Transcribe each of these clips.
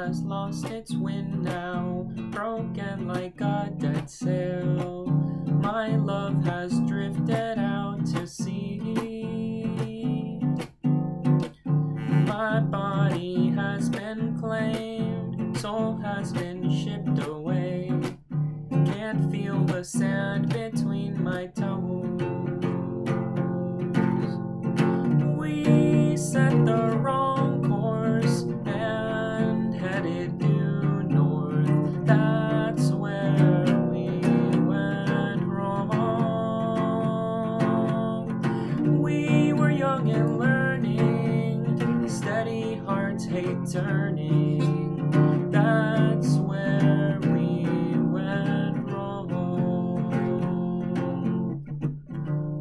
has lost its wind now, broken like a dead sail. My love has drifted out to sea. My body has been claimed, soul has been shipped away. Can't feel the sand between my toes. We set the wrong course and headed due north. That's where we went wrong. We were young and learning, steady hearts hate turning. That's where we went wrong.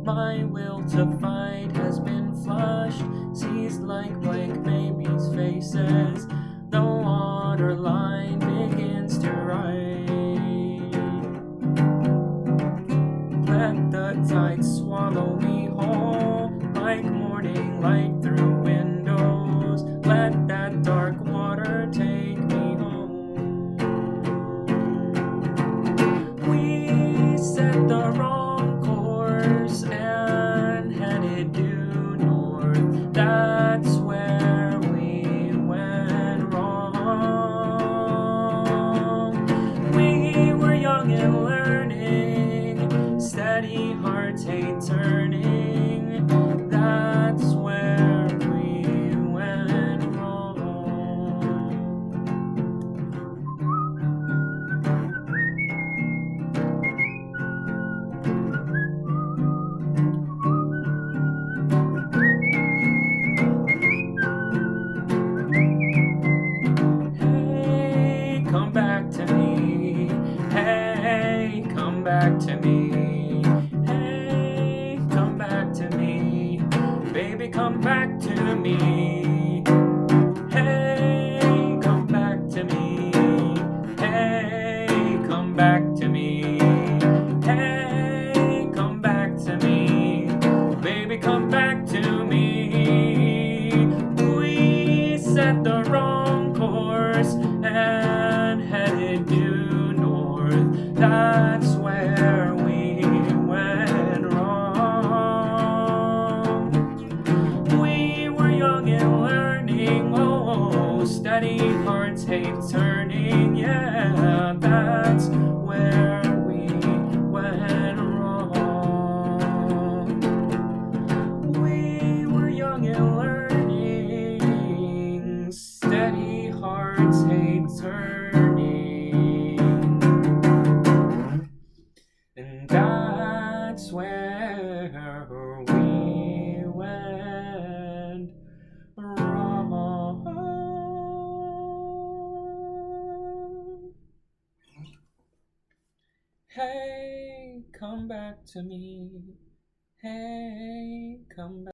My will to fight has been flushed, seized like blank babies' faces. The water line begins to rise. Let the tide swallow me whole, like morning light through windows. Let that dark water take me home. We set the wrong course and headed due north. That's where we went wrong. We were young and learning, steady hearts hate turning. That's where we went wrong. Hey, come back to me. Hey, come back to me. Hey, come back to me. Baby, come back to me. Hey, come back to me. Hey, come back to me. Hey, come back to me. Baby, come back to me. We set the wrong course and headed due north. That's where we went wrong. We were young and learning, oh, steady hearts hate turning. Yeah, that's where we went wrong. We were young and learning, steady hearts hate turning. And that's where we went wrong. Hey, come back to me. Hey, come back.